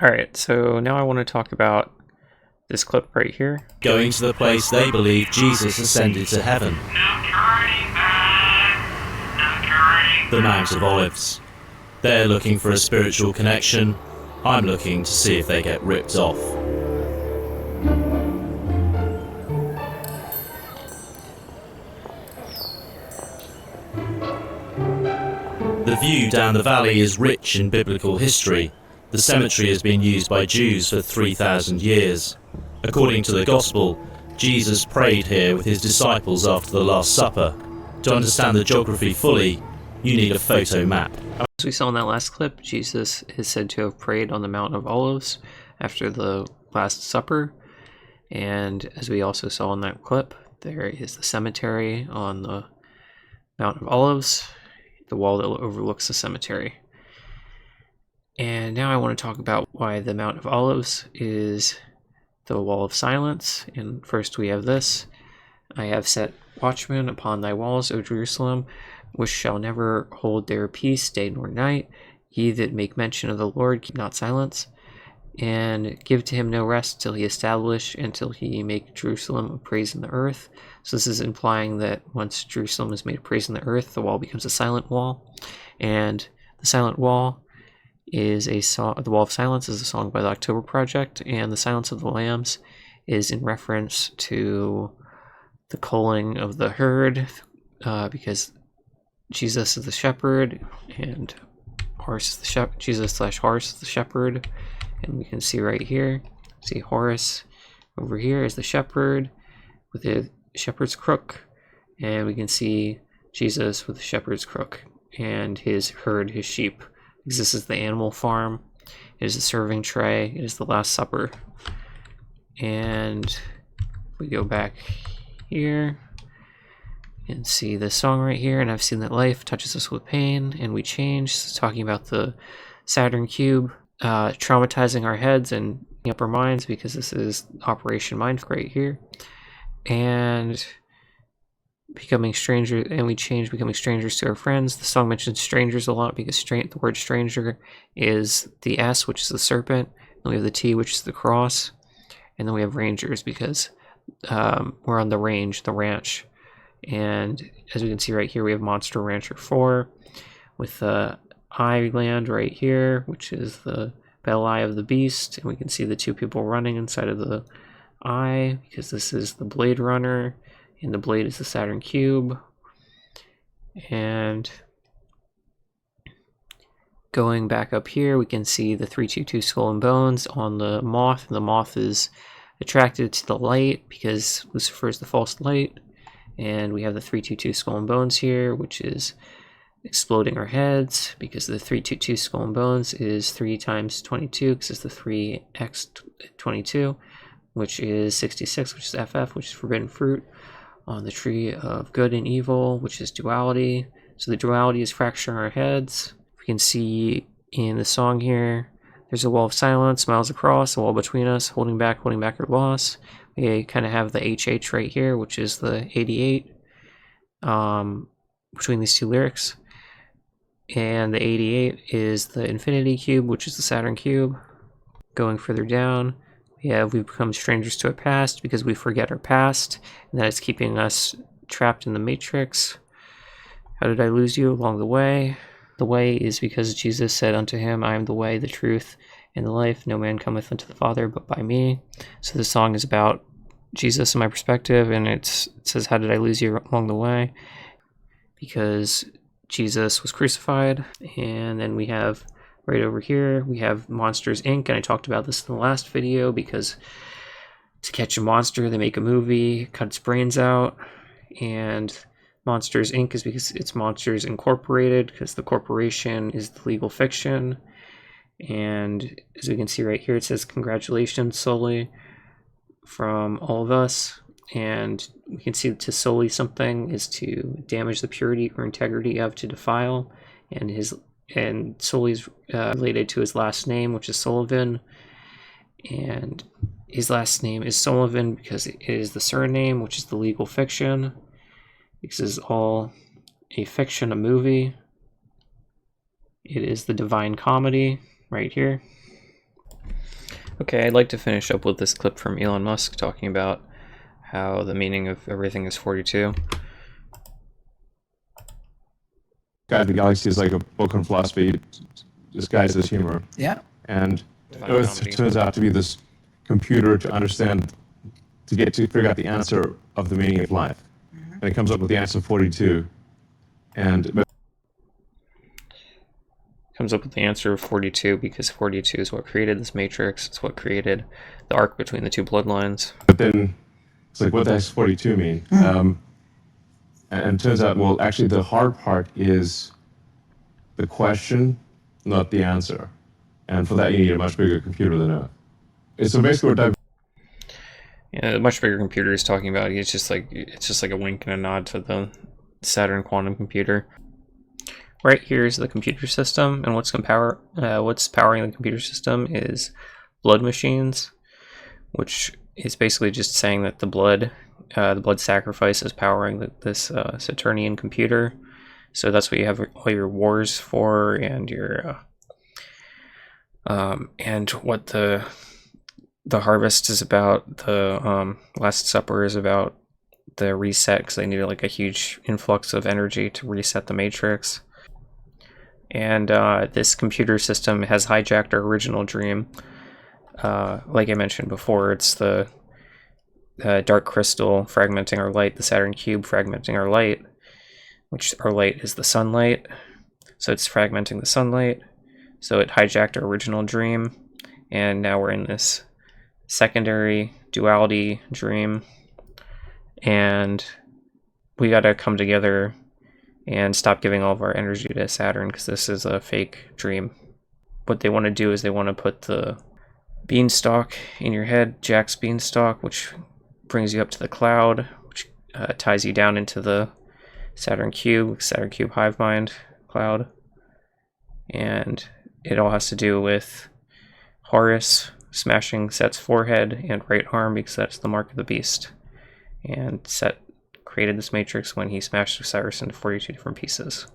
Alright, so now I want to talk about this clip right here. Going to the place they believe Jesus ascended to heaven. The Mount of Olives. They're looking for a spiritual connection. I'm looking to see if they get ripped off. The view down the valley is rich in biblical history. The cemetery has been used by Jews for 3,000 years. According to the Gospel, Jesus prayed here with his disciples after the Last Supper. To understand the geography fully, you need a photo map. As we saw in that last clip, Jesus is said to have prayed on the Mount of Olives after the Last Supper. And as we also saw in that clip, there is the cemetery on the Mount of Olives, the wall that overlooks the cemetery. And now I want to talk about why the Mount of Olives is the wall of silence. And first we have this: I have set watchmen upon thy walls, O Jerusalem, which shall never hold their peace day nor night. Ye that make mention of the Lord, keep not silence, and give to him no rest till he establish, and till he make Jerusalem a praise in the earth. So this is implying that once Jerusalem is made a praise in the earth, the wall becomes a silent wall. And the silent wall is a song. The Wall of Silence is a song by the October Project, and the Silence of the Lambs is in reference to the culling of the herd, because Jesus is the shepherd, and horse is the shepherd. Jesus/horse is the shepherd, and we can see right here. See Horus over here is the shepherd with the shepherd's crook, and we can see Jesus with the shepherd's crook and his herd, his sheep. This is the animal farm. It is the serving tray. It is the Last Supper. And we go back here and see this song right here. And I've seen that life touches us with pain, and we change. It's talking about the Saturn cube traumatizing our heads and up our minds, because this is Operation Mindfuck right here. And becoming strangers, and we change, becoming strangers to our friends. The song mentions strangers a lot because the word stranger is the S, which is the serpent, then we have the T, which is the cross, and then we have rangers because we're on the range, the ranch. And as we can see right here, we have Monster Rancher 4 with the Island right here, which is the Battle Eye of the Beast, and we can see the two people running inside of the eye because this is the Blade Runner, and the blade is the Saturn cube. And going back up here, we can see the 322 skull and bones on the moth, and the moth is attracted to the light because Lucifer is the false light. And we have the 322 skull and bones here, which is exploding our heads because the 322 skull and bones is 3 times 22 because it's the 3x22, which is 66, which is FF, which is forbidden fruit on the tree of good and evil, which is duality. So the duality is fracturing our heads. We can see in the song here, there's a wall of silence, miles across, a wall between us, holding back our loss. We kind of have the HH right here, which is the 88 between these two lyrics. And the 88 is the infinity cube, which is the Saturn cube. Going further down, we become strangers to our past because we forget our past, and that is keeping us trapped in the matrix. How did I lose you along the way? The way is because Jesus said unto him, I am the way, the truth, and the life. No man cometh unto the Father but by me. So the song is about Jesus in my perspective, and it says, how did I lose you along the way? Because Jesus was crucified. And then we have right over here, we have Monsters Inc. And I talked about this in the last video because to catch a monster, they make a movie, cut its brains out. And Monsters Inc. is because it's Monsters Incorporated, because the corporation is the legal fiction. And as we can see right here, it says, congratulations, Sully, from all of us. And we can see to sully something is to damage the purity or integrity of, to defile. And Sully's related to his last name, which is Sullivan. And his last name is Sullivan because it is the surname, which is the legal fiction. This is all a fiction, a movie. It is the Divine Comedy right here. Okay, I'd like to finish up with this clip from Elon Musk talking about how the meaning of everything is 42. Guide the Galaxy is like a book on philosophy disguised as humor. Yeah. And Define Earth comedy. turns out to be this computer to understand, to figure out the answer of the meaning of life. And it comes up with the answer 42. And Comes up with the answer of 42 because 42 is what created this matrix. It's what created the arc between the two bloodlines. but then it's like, what does 42 mean? And it turns out, well, actually, the hard part is the question, not the answer. And for that, you need a much bigger computer than Earth. So basically, we're Yeah, a much bigger computer is talking about. It's just like a wink and a nod to the Saturn quantum computer. Right here is the computer system, and what's powering the computer system is blood machines, which is basically just saying that the blood sacrifice is powering this Saturnian computer. So that's what you have all your wars for, and your and what the harvest is about. The Last Supper is about the reset, because they needed like a huge influx of energy to reset the matrix. And this computer system has hijacked our original dream. Like I mentioned before, it's the dark crystal fragmenting our light, the Saturn cube fragmenting our light, which our light is the sunlight. So it's fragmenting the sunlight. So it hijacked our original dream, and now we're in this secondary duality dream. And we gotta come together and stop giving all of our energy to Saturn, because this is a fake dream. What they want to do is they want to put the beanstalk in your head, Jack's beanstalk, which brings you up to the cloud, which ties you down into the Saturn cube hive mind cloud. And it all has to do with Horus smashing Set's forehead and right arm, because that's the mark of the beast. And Set created this matrix when he smashed Osiris into 42 different pieces.